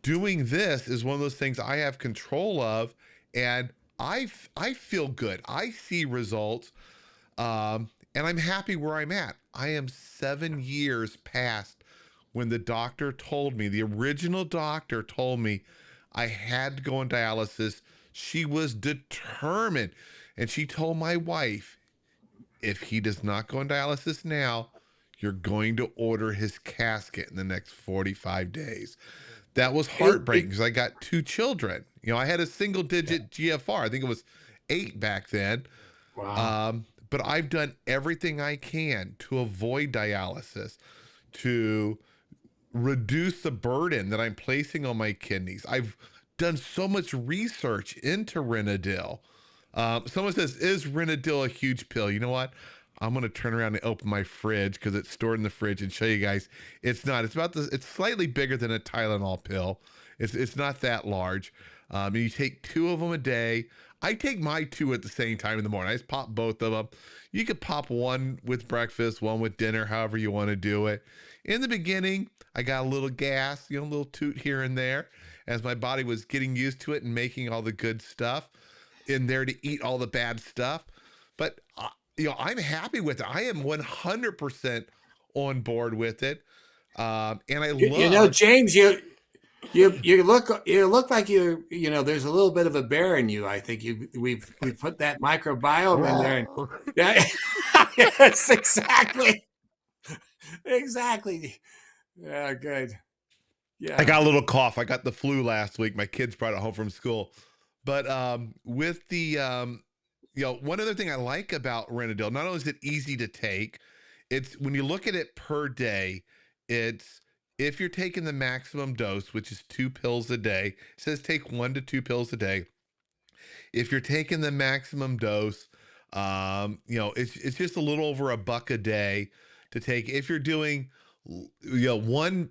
Doing this is one of those things I have control of, and I feel good. I see results, and I'm happy where I'm at. I am 7 years past when the doctor told me, the original doctor told me I had to go on dialysis. She was determined, and she told my wife, if he does not go on dialysis now, you're going to order his casket in the next 45 days. That was it, it, heartbreaking because I got two children. I had a single digit GFR. I think it was 8 back then. wow. But I've done everything I can to avoid dialysis, to reduce the burden that I'm placing on my kidneys. I've done so much research into Renadyl. Someone says, is Renadyl a huge pill? You know what? I'm going to turn around and open my fridge because it's stored in the fridge and show you guys. It's not. It's slightly bigger than a Tylenol pill. It's not that large. You take 2 of them a day. I take my 2 at the same time in the morning. I just pop both of them. You could pop one with breakfast, one with dinner, however you want to do it. In the beginning, I got a little gas, a little toot here and there as my body was getting used to it and making all the good stuff in there to eat all the bad stuff. But I'm happy with it. I am 100% on board with it, and I love. James, you look like there's a little bit of a bear in you. I think we put that microbiome in there, and yeah, yes, exactly. Yeah, good. I Yeah. got a little cough. I got the flu last week. My kids brought it home from school. But with the, one other thing I like about Renadyl, not only is it easy to take, it's when you look at it per day, it's if you're taking the maximum dose, which is 2 pills a day, it says take 1 to 2 pills a day. If you're taking the maximum dose, it's just a little over $1 a day to take. If you're doing, one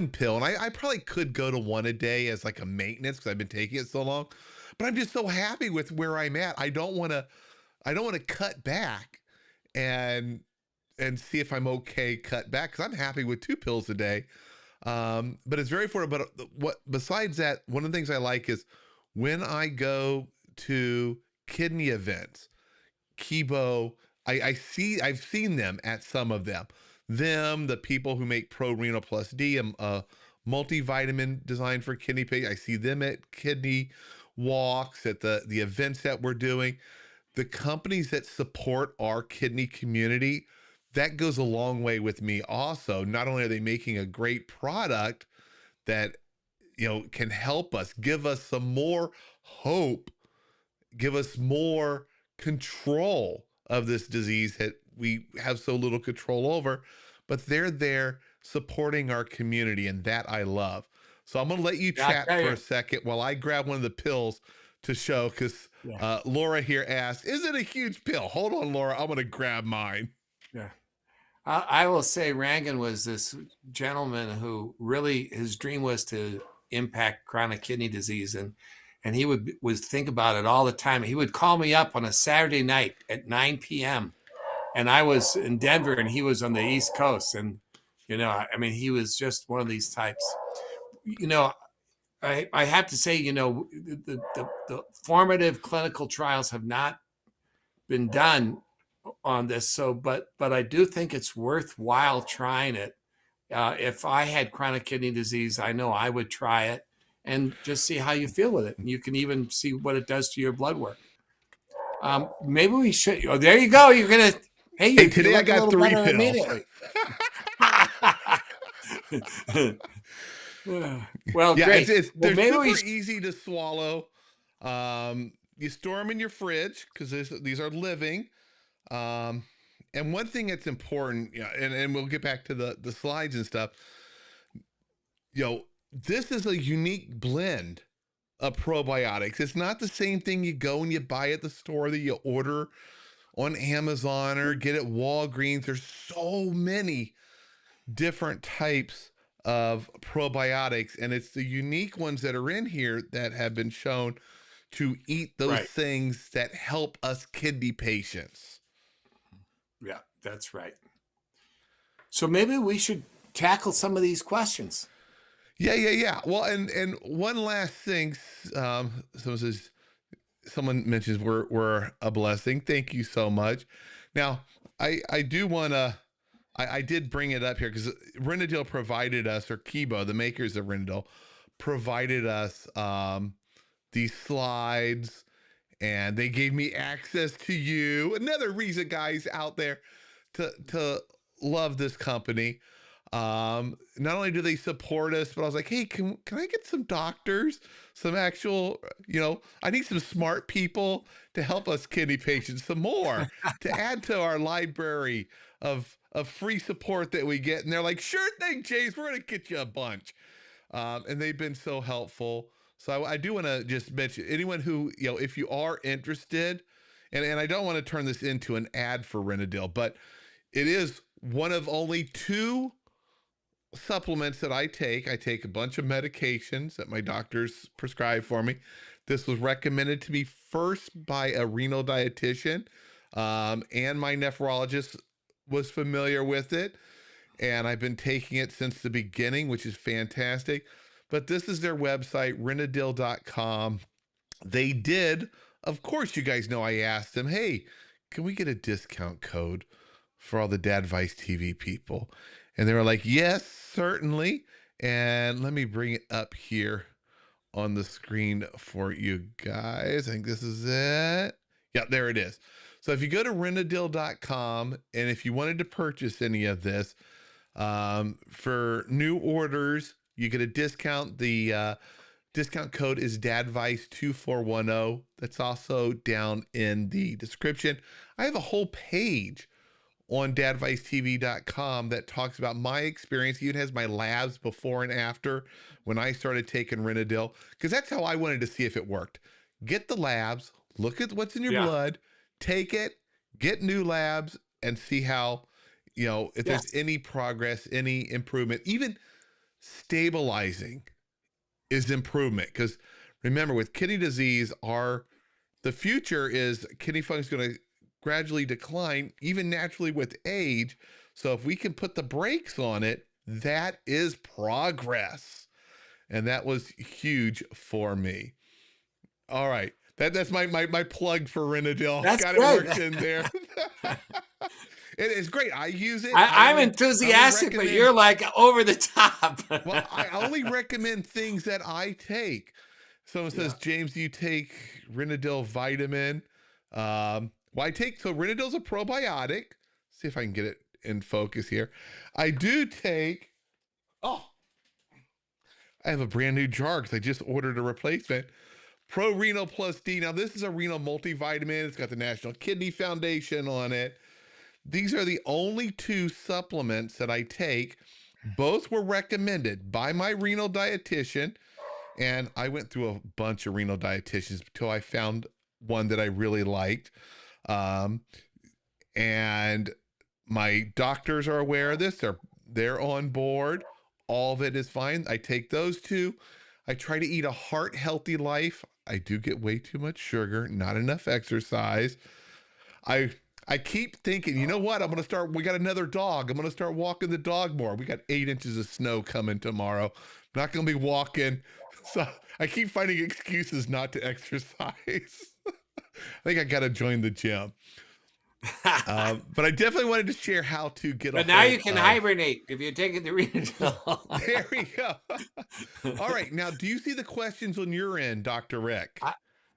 pill, and I probably could go to 1 a day as like a maintenance because I've been taking it so long, but I'm just so happy with where I'm at. I don't want to cut back and see if I'm okay cut back because I'm happy with 2 pills a day. But it's very affordable. But what besides that, one of the things I like is when I go to kidney events, Kibo, I've seen them at some of them. The people who make Pro Renal Plus D, a multivitamin designed for kidney patients. I see them at kidney walks, at the events that we're doing. The companies that support our kidney community, that goes a long way with me also. Not only are they making a great product that can help us, give us some more hope, give us more control of this disease we have so little control over, but they're there supporting our community, and that I love. So I'm gonna let you Yeah, I chat tell for a you. second while I grab one of the pills to show, because Yeah, Laura here asked, "Is it a huge pill?" Hold on, Laura. I'm gonna grab mine. yeah. I will say Rangan was this gentleman who really his dream was to impact chronic kidney disease, and he would think about it all the time. He would call me up on a Saturday night at 9 p.m. and I was in Denver and he was on the East Coast, and I mean, he was just one of these types. You know, I have to say, the formative clinical trials have not been done on this. So, but I do think it's worthwhile trying it. If I had chronic kidney disease, I know I would try it and just see how you feel with it. You can even see what it does to your blood work. Maybe we should. Oh, there you go. You're gonna. Hey, Hey, you today I look a got little 3 better pills. immediately. Well, Yeah, great. Well, they're maybe we. super easy to swallow. You store them in your fridge because these are living. Um, and one thing that's important, yeah, and we'll get back to the slides and stuff. This is a unique blend of probiotics. It's not the same thing you go and you buy at the store that you order on Amazon or get at Walgreens. There's so many different types of probiotics, and it's the unique ones that are in here that have been shown to eat those Right. things that help us kidney patients. Yeah, that's right. So maybe we should tackle some of these questions. Yeah. Well, and one last thing, someone mentions we're a blessing. Thank you so much. Now, I do want to. I did bring it up here because Renadyl provided us, or Kibo, the makers of Renadyl, provided us these slides, and they gave me access to you. Another reason, guys out there, to love this company. Not only do they support us, but I was like, hey, can I get some doctors, some actual, I need some smart people to help us kidney patients some more, to add to our library of free support that we get. And they're like, sure thing, James, we're gonna get you a bunch. And they've been so helpful. So I do want to just mention anyone who, if you are interested, and I don't want to turn this into an ad for Renadyl, but it is one of only 2 supplements that I take. I take a bunch of medications that my doctors prescribe for me. This was recommended to me first by a renal dietitian, and my nephrologist was familiar with it. And I've been taking it since the beginning, which is fantastic. But this is their website, renadyl.com. They did, of course, you guys know, I asked them, hey, can we get a discount code for all the Dadvice TV people? And they were like, yes, certainly. And let me bring it up here on the screen for you guys. I think this is it. Yeah, there it is. So if you go to renadyl.com, and if you wanted to purchase any of this, for new orders, you get a discount. The discount code is Dadvice2410. That's also down in the description. I have a whole page on dadvicetv.com that talks about my experience. It even has my labs before and after when I started taking Renadyl, because that's how I wanted to see if it worked. Get the labs, look at what's in your Yeah. blood, take it, get new labs, and see how, if there's Yes. any progress, any improvement. Even stabilizing is improvement, because remember, with kidney disease, the future is kidney function is going to gradually decline, even naturally with age. So if we can put the brakes on it, that is progress. And that was huge for me. All right. That's my plug for Renadyl. That's Got it good. worked in there. It is great. I use it. I'm I only enthusiastic, but recommend, you're like over the top. well, I only recommend things that I take. Someone says, Yeah. James, do you take Renadyl vitamin? Well, so Renadyl's a probiotic. See if I can get it in focus here. I do take, oh, I have a brand new jar because I just ordered a replacement. Pro Renal Plus D. Now, this is a renal multivitamin. It's got the National Kidney Foundation on it. These are the only two supplements that I take. Both were recommended by my renal dietitian, and I went through a bunch of renal dietitians until I found one that I really liked. Um, and my doctors are aware of this. They're on board. All of it is fine. I take those two. I try to eat a heart healthy life. I do get way too much sugar, not enough exercise. I I keep thinking, you know what? I'm gonna start. We got another dog. I'm gonna start walking the dog more. We got 8 inches of snow coming tomorrow. Not gonna be walking. So I keep finding excuses not to exercise. I think I gotta join the gym. But I definitely wanted to share how to get a But now you hold can of. hibernate if you're taking the Renadyl. There we go. All right. Now, do you see the questions on your end, Dr. Rick?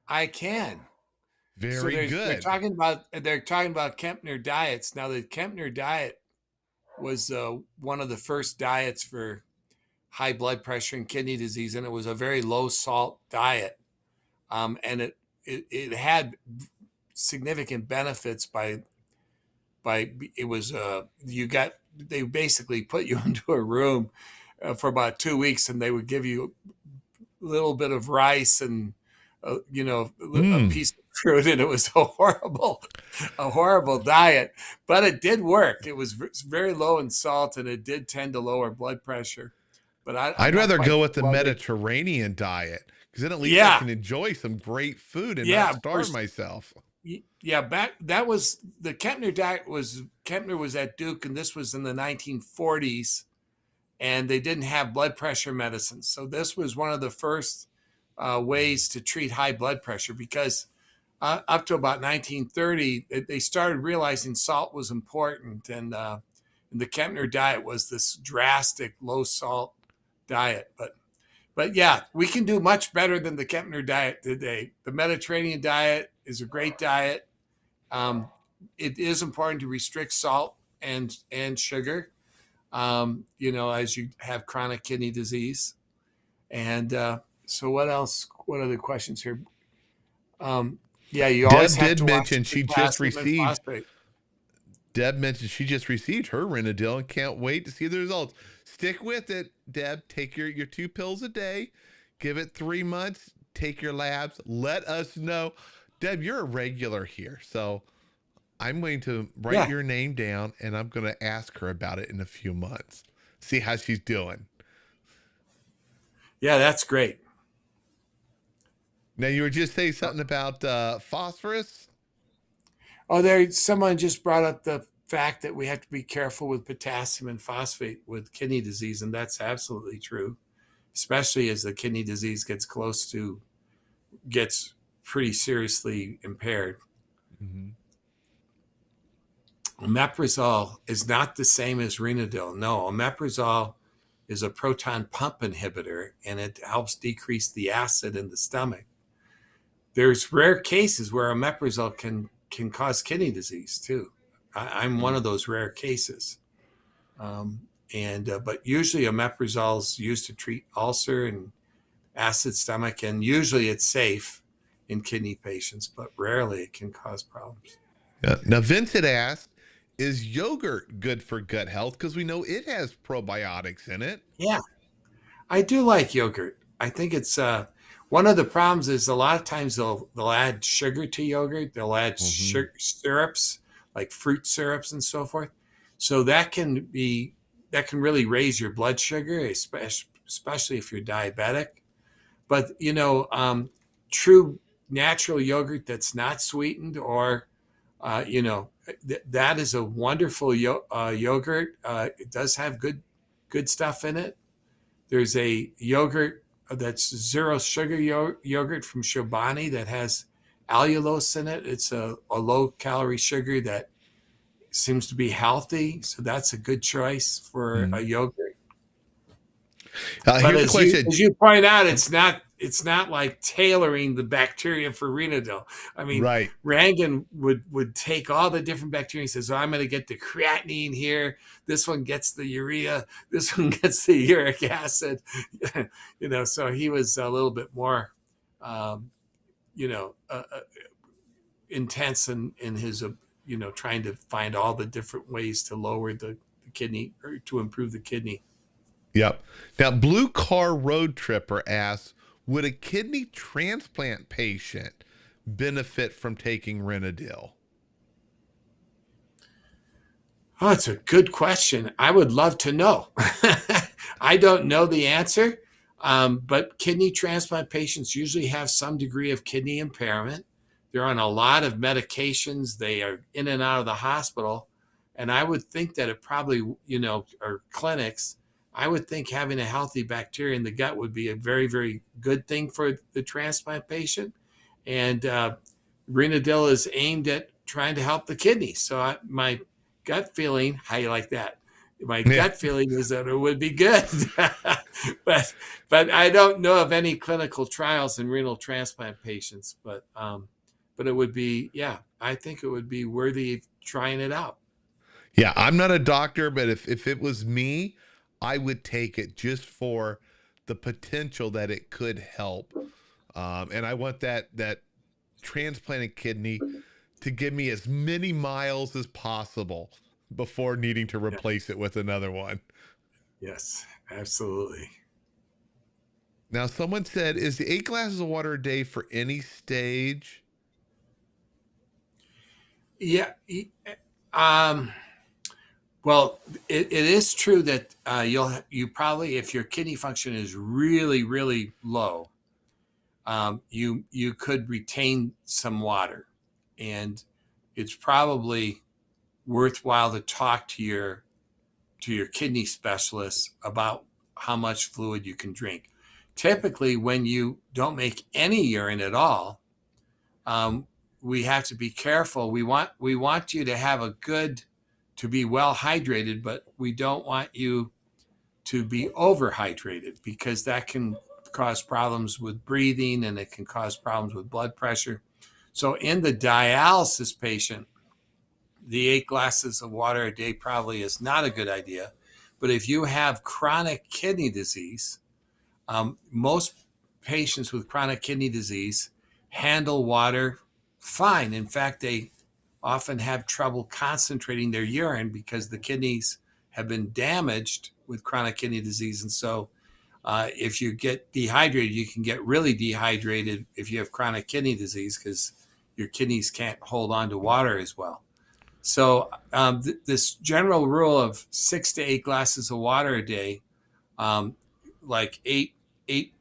I can. So Very they're good. talking about Kempner diets. Now the Kempner diet was one of the first diets for high blood pressure and kidney disease, and it was a very low salt diet, and it had significant benefits by it was they basically put you into a room for about 2 weeks, and they would give you a little bit of rice and a Mm. piece of fruit, and it was a horrible diet, but it did work. It was very low in salt, and it did tend to lower blood pressure. But I'm I'd not rather quite go with the sure whether. Mediterranean diet because then at least I Yeah, can enjoy some great food and not yeah, starve myself. yeah. Back that was the Kempner diet. Kempner was at Duke, and this was in the 1940s, and they didn't have blood pressure medicines. So this was one of the first ways to treat high blood pressure, because up to about 1930, they started realizing salt was important, and the Kempner diet was this drastic low salt diet. But yeah, we can do much better than the Kempner diet today. The Mediterranean diet is a great diet. Um, it is important to restrict salt and sugar, as you have chronic kidney disease. And so, what else? What other questions here? Um, yeah, you always Deb have did to watch mention the she just potassium and received phosphate. Deb mentioned she just received her Renadyl and can't wait to see the results. Stick with it, Deb. Take your 2 pills a day. Give it 3 months. Take your labs. Let us know. Deb, you're a regular here, so I'm going to write Yeah, your name down and I'm going to ask her about it in a few months. See how she's doing. yeah, that's great. Now you were just saying something about phosphorus. Oh, there, someone just brought up the fact that we have to be careful with potassium and phosphate with kidney disease, and that's absolutely true, especially as the kidney disease gets pretty seriously impaired. Mm-hmm. Omeprazole is not the same as Renadyl. No, omeprazole is a proton pump inhibitor, and it helps decrease the acid in the stomach. There's rare cases where omeprazole can cause kidney disease too. I'm one of those rare cases. And But usually omeprazole is used to treat ulcer and acid stomach, and usually it's safe in kidney patients, but rarely it can cause problems. Yeah. Now Vincent asked, "Is yogurt good for gut health? Because we know it has probiotics in it." Yeah, I do like yogurt. I think it's one of the problems is a lot of times they'll add sugar to yogurt. They'll add Mm-hmm. syrups like fruit syrups and so forth. So that can really raise your blood sugar, especially if you're diabetic. But true natural yogurt that's not sweetened, or that is a wonderful yogurt. It does have good stuff in it. There's a yogurt that's zero sugar yogurt from Chobani that has allulose in it. It's a low calorie sugar that seems to be healthy. So that's a good choice for Mm-hmm. a yogurt. But Here's a question. as you point out, it's not like tailoring the bacteria for Renadil. I mean, Right. Rangan would take all the different bacteria and says, "Oh, I'm going to get the creatinine here. This one gets the urea. This one gets the uric acid." So he was a little bit more, um, you know, uh, uh, intense in his trying to find all the different ways to lower the kidney or to improve the kidney. Yep. Now, Blue Car Road Tripper asks, would a kidney transplant patient benefit from taking Renadyl? Oh, it's a good question. I would love to know. I don't know the answer, but kidney transplant patients usually have some degree of kidney impairment. They're on a lot of medications. They are in and out of the hospital. And I would think that it probably, or clinics, I would think having a healthy bacteria in the gut would be a very, very good thing for the transplant patient. And Renadyl is aimed at trying to help the kidney. So my gut feeling, how you like that? My Yeah. gut feeling is that it would be good, but I don't know of any clinical trials in renal transplant patients. But it would be, yeah, I think it would be worthy of trying it out. Yeah, I'm not a doctor, but if it was me, I would take it just for the potential that it could help. And I want that transplanted kidney to give me as many miles as possible before needing to Yeah. replace it with another one. Yes, absolutely. Now, someone said, is the 8 glasses of water a day for any stage? Yeah. Um, well, it is true that you probably, if your kidney function is really, really low, you could retain some water, and it's probably worthwhile to talk to your kidney specialist about how much fluid you can drink. Typically, when you don't make any urine at all, we have to be careful. We want you to have to be well hydrated, but we don't want you to be overhydrated, because that can cause problems with breathing and it can cause problems with blood pressure. So in the dialysis patient, the 8 glasses of water a day probably is not a good idea. But if you have chronic kidney disease, most patients with chronic kidney disease handle water fine. In fact, they often have trouble concentrating their urine because the kidneys have been damaged with chronic kidney disease. And so if you get dehydrated, you can get really dehydrated if you have chronic kidney disease, because your kidneys can't hold on to water as well. So this general rule of 6 to 8 glasses of water a day, like eight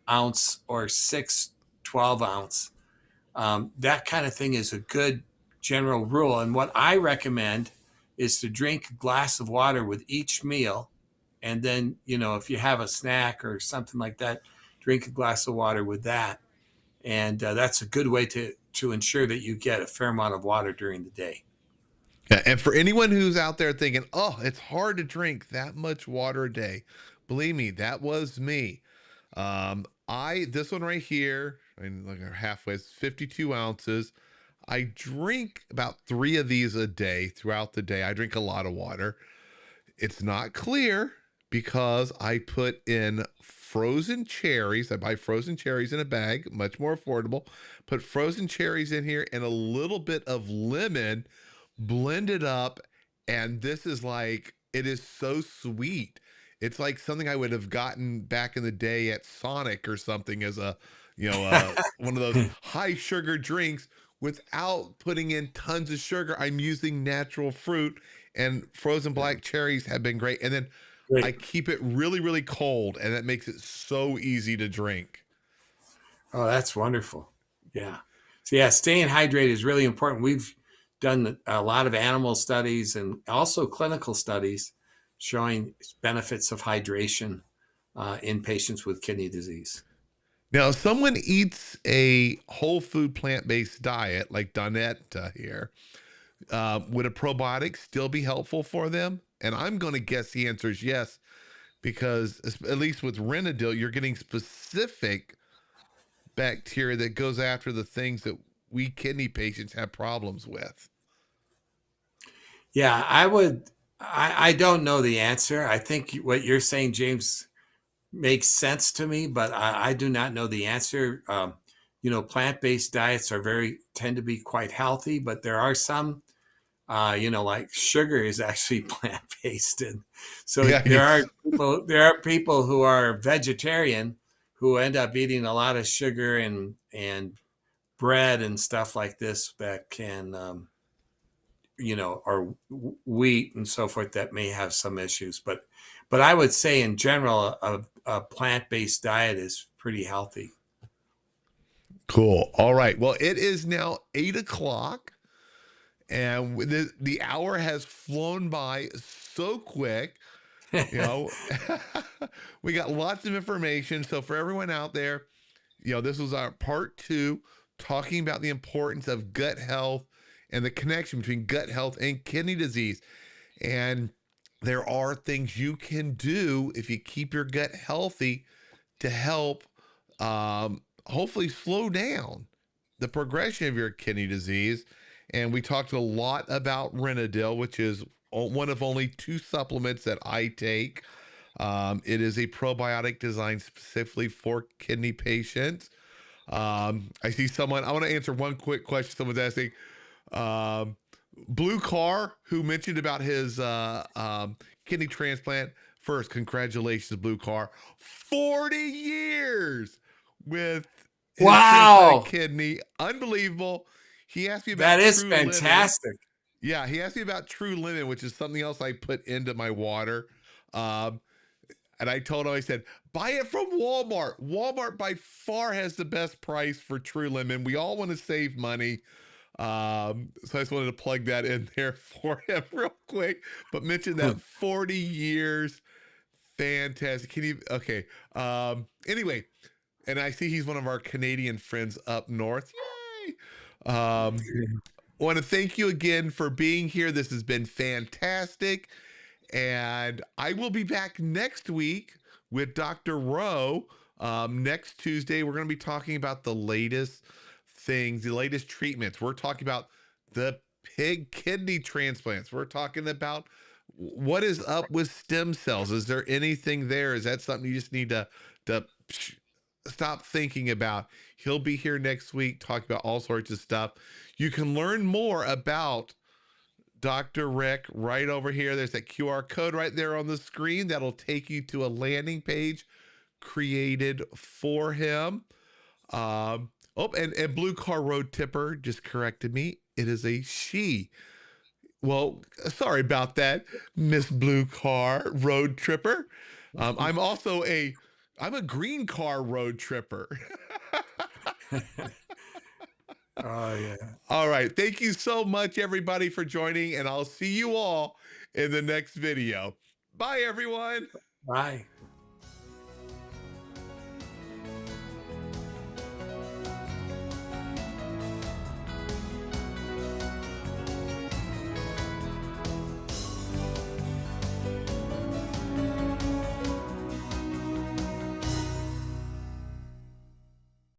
ounce or 6 12 ounce, that kind of thing is a good general rule. And what I recommend is to drink a glass of water with each meal. And then, if you have a snack or something like that, drink a glass of water with that. And that's a good way to ensure that you get a fair amount of water during the day. Yeah, and for anyone who's out there thinking, oh, it's hard to drink that much water a day, believe me, that was me. This one right here, and like halfway, it's 52 ounces. I drink about 3 of these a day throughout the day. I drink a lot of water. It's not clear because I put in frozen cherries. I buy frozen cherries in a bag, much more affordable. Put frozen cherries in here and a little bit of lemon, blend it up, and this is like, it is so sweet. It's like something I would have gotten back in the day at Sonic or something as a, one of those high sugar drinks without putting in tons of sugar. I'm using natural fruit, and frozen black cherries have been great. And then I Great. keep it really, really cold, and that makes it so easy to drink. Oh, that's wonderful. Yeah. So yeah, staying hydrated is really important. We've done a lot of animal studies and also clinical studies showing benefits of hydration in patients with kidney disease. Now, if someone eats a whole food plant-based diet like Donette here, would a probiotic still be helpful for them? And I'm going to guess the answer is yes, because at least with Renadyl, you're getting specific bacteria that goes after the things that we kidney patients have problems with. Yeah, I don't know the answer. I think what you're saying, James, makes sense to me, but I do not know the answer. Plant-based diets tend to be quite healthy, but there are some Like sugar is actually plant-based. And so Yeah, yes. there are people who are vegetarian who end up eating a lot of sugar and bread and stuff like this that can, or wheat and so forth that may have some issues. But I would say in general, a plant-based diet is pretty healthy. Cool. All right. Well, it is now 8 o'clock, and the hour has flown by so quick. You know, we got lots of information. So for everyone out there, this was our part two, talking about the importance of gut health and the connection between gut health and kidney disease. And there are things you can do if you keep your gut healthy to help, hopefully slow down the progression of your kidney disease. And we talked a lot about Renadyl, which is one of only two supplements that I take. It is a probiotic designed specifically for kidney patients. I see someone, I want to answer one quick question. Someone's asking, um, Blue Car, who mentioned about his kidney transplant. First, congratulations, Blue Car. 40 years with his transplanted Wow, kidney. Unbelievable. He asked me that about is True Lemon. fantastic. Yeah, he asked me about True Lemon, which is something else I put into my water. Um, and I told him, I said, buy it from Walmart. Walmart by far has the best price for True Lemon. We all want to save money. So I just wanted to plug that in there for him real quick, but mention that 40 years. Fantastic. Can you, okay. Anyway, and I see he's one of our Canadian friends up north. Yay. I want to thank you again for being here. This has been fantastic. And I will be back next week with Dr. Rowe. Next Tuesday, we're going to be talking about the latest things, the latest treatments. We're talking about the pig kidney transplants. We're talking about what is up with stem cells. Is there anything there? Is that something you just need to stop thinking about? He'll be here next week talking about all sorts of stuff. You can learn more about Dr. Rick right over here. There's that QR code right there on the screen that'll take you to a landing page created for him. And Blue Car Road Tipper just corrected me. It is a she. Well, sorry about that, Miss Blue Car Road Tripper. I'm a green car road tripper. Oh yeah. All right. Thank you so much, everybody, for joining, and I'll see you all in the next video. Bye, everyone. Bye.